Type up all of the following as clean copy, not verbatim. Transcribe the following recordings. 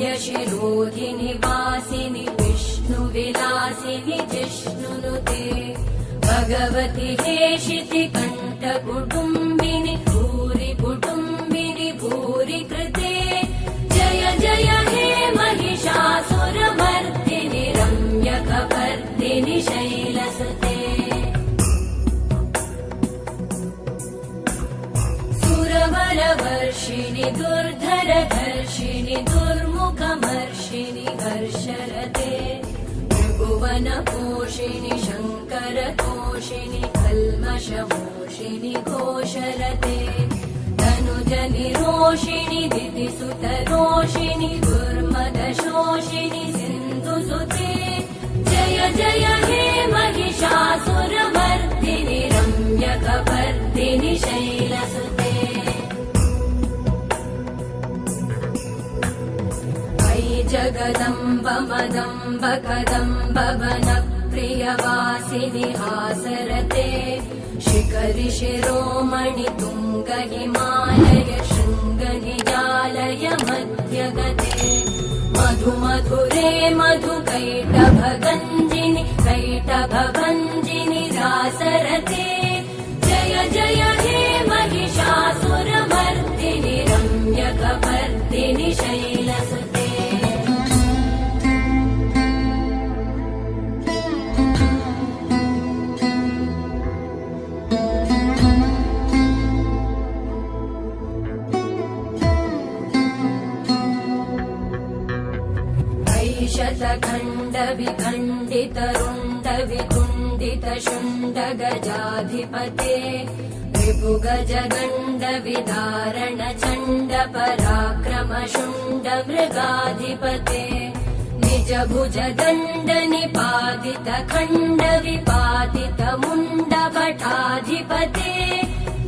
वरविन्द्यशिरोधिनि वासिनि विष्णुविलासिनि जिष्णुनुते भगवति हेशिति कण्ठकुटुम्बिनि भूरि कुटुम्बिनि भूरि कृते जय जय हे महिषासुरमर्दिनि रम्यकपर्दिनि शैलसुते सुरवरवर्षिणि दुर्धरधर्षिणि दुर्मुखमर्षिणि हर्षरते त्रिभुवनपोषिणि शङ्करतोषिणि कल्मषमोषिणि घोषरते तनुजनिरोषिणि दितिसुतरोषिणि दुर्मदशोषिणि सिन्धुसुते जय जय हे महिषासुरमर्दिनि रम्यकपर्दिनि शैलसुते जगदम्ब मदम्ब कदम्ब वनप्रियवासिनि हासरते शिखरि शिरोमणि तुङ्ग हिमालय शृङ्गनिजालय मध्यगते मधुमधुरे मधुकैटभगञ्जिनि कैटभभञ्जिनि रासरते जय जय हे महिषासुरमर्दिनि रम्यकपर्दिनि शैलसुते शतखण्ड विखण्डित रुण्ड विकुण्डित शुण्ड गजाधिपते रिपुगजगण्ड विदारण चण्ड पराक्रम शुण्ड मृगाधिपते निज भुज दण्ड निपातित खण्ड विपातित मुण्ड भटाधिपते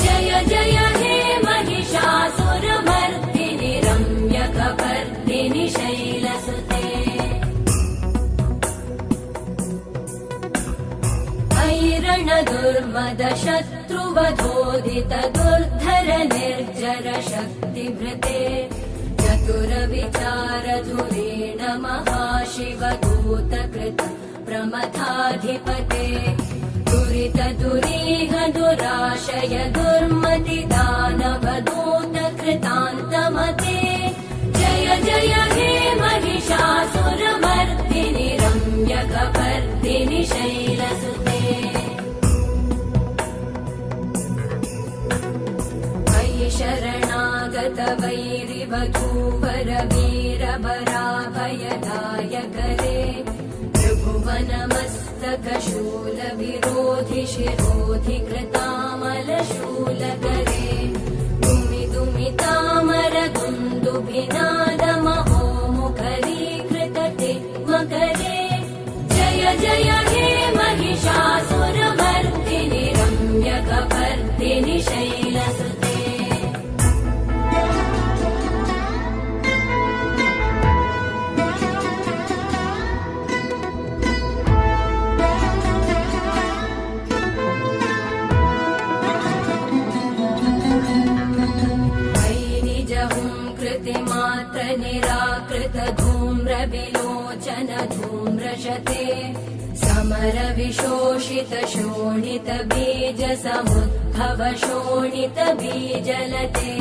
जय जय हे महिषासुरमर्दिनि रम्यकपर्दिनि शैलसुते दुर्मद शत्रुवधोदित दुर्धर निर्जर शक्तिभृते चतुर विचार धुरेण महाशिवदूत कृत प्रमथाधिपते दुरित दुरीह दुराशय दुर्मति दानवदूत कृतान्तमते जय जय हे महिषासुरमर्दिनि रम्यकपर्दिनि शैलसुते शरणागत वैरिवधूवर वीरभराभयदायकरे त्रिभुवनमस्तक शूल विरोधि शिरोधि कृतामलशूलकरे दुमि दुमितामर दुन्दुभिनाद महोमुखरीकृतते मकरे जय जय हे महिषासुरमर्दिनि रम्यकपर्दिनि शैलसुते निराकृत धूम्र विलोचन धूम्रशते समर विशोषित शोणित बीज समुद्भव शोणित बीजलते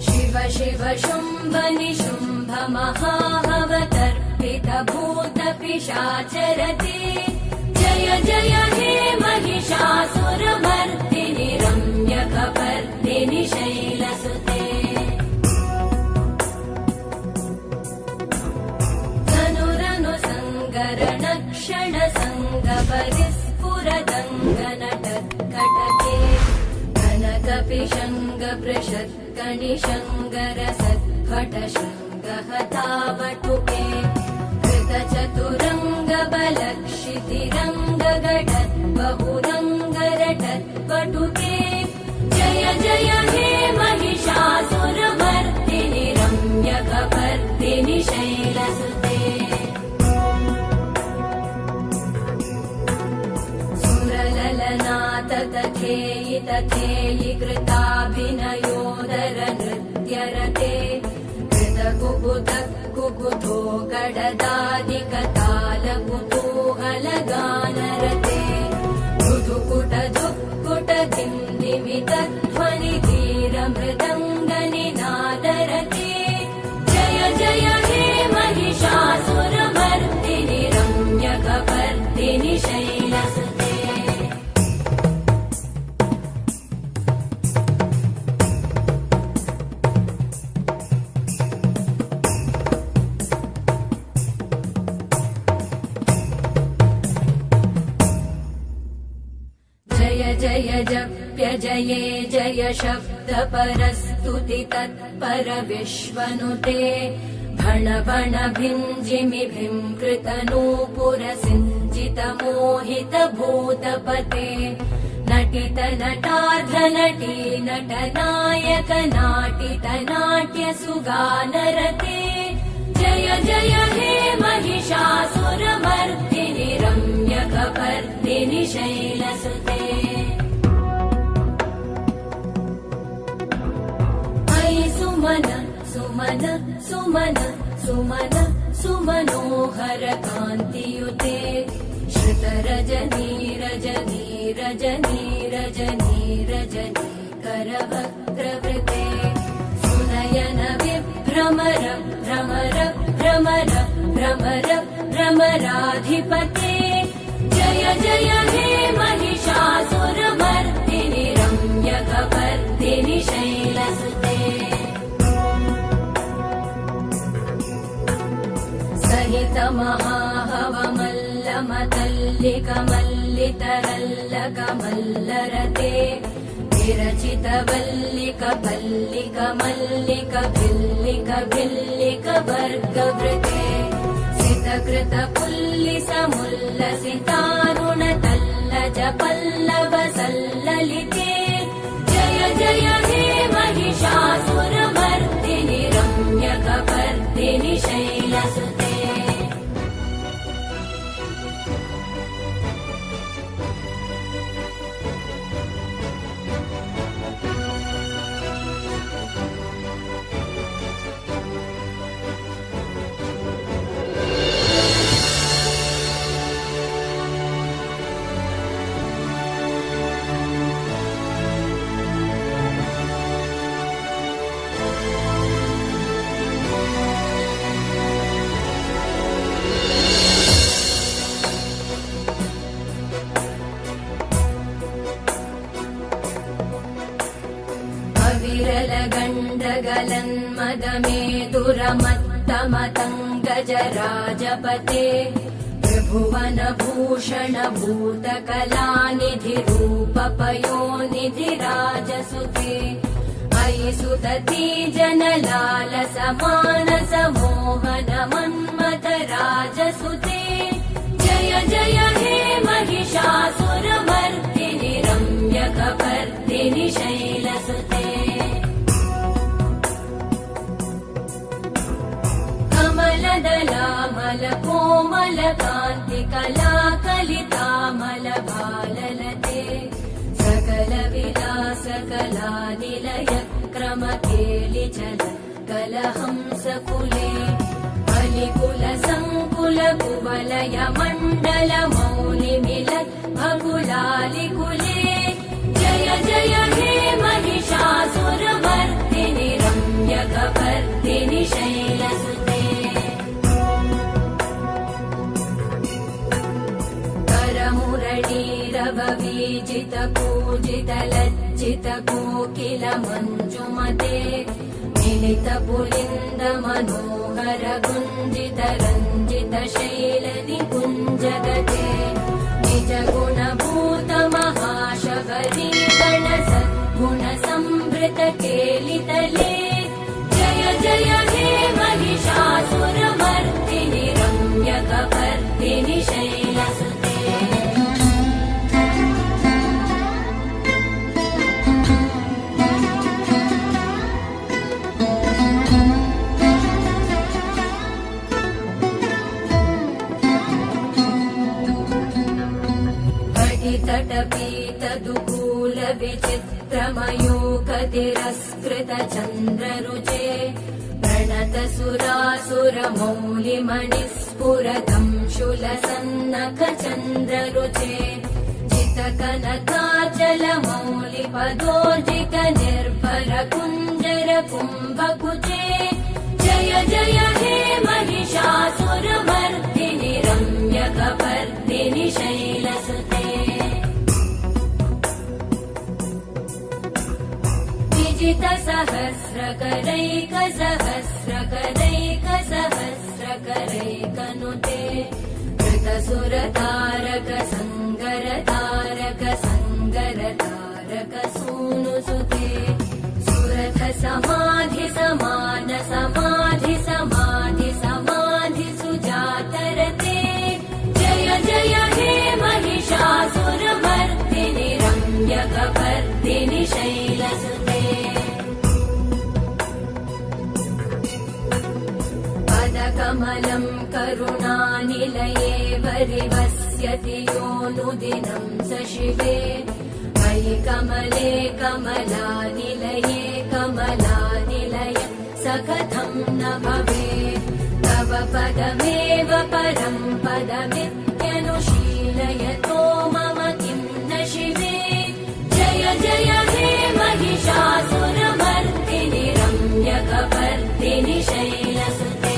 शिव शिव शुम्भ निशुम्भ महाहवतर्पित भूत पिशाचरते जय जय हे महिषासुरमर्दिनि रम्यकपर्दिनि शैलसुते क्षण संग परिस्फुरदङ्गनटत्कटके कनकपिशङ्ग पृषत्कणिशङ्गर सद्भट शृङ्गहतावटुके कृतचतुरङ्ग बलक्षितिरङ्ग गटत् बहुरङ्गरटत्पटुके जय जय हे महिषासुरमर्दिनि रम्यकपर्दिनि शैलसुते तथेयि तथेयि कृताभिनयोदर नृत्यरते कृत कुबुध कुकुधो गडदादिकताल कुतूहलगानरते मृदुकुट दुःकुट दिन्दिमित ध्वनि धीर मृदङ्गनिनादरते जय जय हे महिषासुरमर्दिनि रम्यकपर्दिनि शैलसुते जय जप्य जये जय शब्द परस्तुति तत्पर विश्वनुते भण भण भिञ्जिमि भींकृत नूपुर सिञ्जित मोहित भूतपते नटित नटार्ध नटी नट नायक नाटित नाट्य सुगानरते जय जय हे महिषासुरमर्दिनि रम्यकपर्दिनि शैलसुते सुमन सुमन सुमन सुमन सुमनोहर कान्तियुते श्रुत रजनी रजनी रजनी रजनी रजनी करवक्त्रवृते सुनयन विभ्रमर भ्रमर भ्रमर भ्रमर भ्रमराधिपते जय जय हे महिषासुरमर्दिनि रम्यकपर्दिनि शैलसुते सहित महाहवमल्लमतल्लिकमल्लितरल्लकमल्लरते विरचित वल्लिक पल्लिक मल्लिक भिल्लिक भिल्लिक वर्गवृते सितकृत पुल्लिस मुल्लसितारुण तल्लज पल्लव सल्ललिते जय जय हे महिषासुरमर्दिनि रम्यकपर्दिनि शैलसुते विरलगण्डगलन्मदमेदुरमत्तमतङ्गजराजपते त्रिभुवनभूषण भूतकलानिधिरूपपयोनिधिराजसुते अयि सुदती जनलालस मानस मोहन मन्मथ राजसुते जय जय हे महिषासुरमर्दिनि रम्यकपर्दिनि शैलसुते कमलदलामल कोमल कान्ति कलाकलितामल भाललते सकल विलास कलानिलय क्रम केलिचल कलहंस कुले अलिकुल संकुल कुवलय मण्डल मौलि मिलत् भकुलालिकुले जय जय हे महिषासुरमर्दिनि रम्यकपर्दिनि शैलसुते करमुरलीरववीजित पूजित लज्जित कोकिल मञ्जुमते मिलित पुलिन्द मनोहर गुञ्जित रञ्जित शैल निकुञ्जगते निज गुणभूत महाशबरी गण सद्गुण संभृत केलितले जय जय हे महिषासुरमर्दिनि रम्यकपर्दिनि शैलसुते तटपीत दुकूल विचित्र विक्रमयूकतिरस्कृतचन्द्ररुचे प्रणतसुरासुरमौलिमणिस्फुरतम् शूलसन्नखचन्द्ररुचे जितकनकाचलमौलिपदोर्जितनिर्भरकुञ्जरकुम्भकुचे जय जय हे महिषासुरमर्दिनि रम्यकपर्दिनि शैलसुते विजितसहस्रकरैकसहस्रकरैकसहस्रकरैकनुते कृतसुरतारक संगरतारक संगरतारक सूनुसुते सुरथ समाधि समान समाधि समाधि समाधि सुजातरते जय जय हे महिषासुरमर्दिनि रम्यकपर्दिनि शैलसुते पदकमलं करुणानिलये वरिवस्यति योऽनुदिनं स शिवे मयि कमले कमलानिलये कमलानिलय स कथं न भवेत् तव पदमेव परं पदमित्यनुशीलयतो मम किं न शिवे जय जय हे महिषासुरमर्दिनि रम्यकपर्दिनि शैलसुते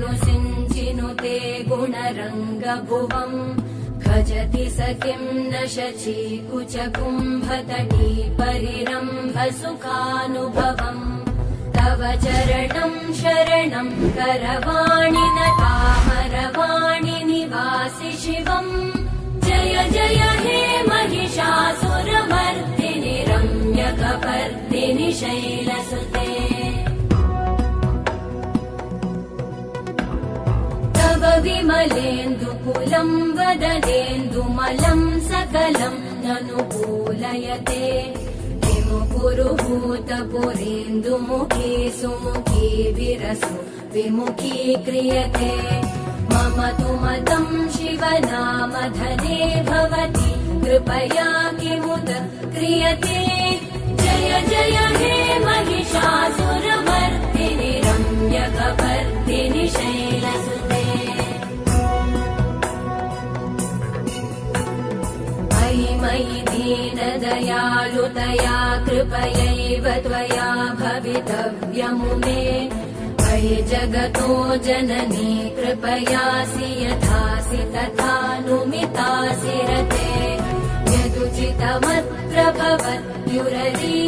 कनकलसत्कलसिन्धुजलैरनुसिञ्चिनुते गुणरङ्गभुवम् खजति स किं न शचीकुचकुम्भतटी परिरम्भसुखानुभवम् तव चरणं शरणं करवाणि नतामरवाणि निवासि शिवम् जय जय हे महिषासुरमर्दिनि रम्यकपर्दिनि शैलसुते तव विमलेन्दुकुलं वदनेन्दुमलं सकलं ननुकूलयते किमुकुरुहूतपुरेन्दुमुखी सुमुखी विरसु विमुखी क्रियते मम तु मतं शिवनामधने भवति कृपया किमुत क्रियते जय जय हे महिषासुरमर्दिनि रम्यकपर्दिनि शैलसुते मयि मयि दीनदयालुतया कृपयैव त्वया भवितव्यमुमे मयि जगतो जननी कृपयासि यथासि तथानुमितासि रते यदुचितमत्र भवत्युररी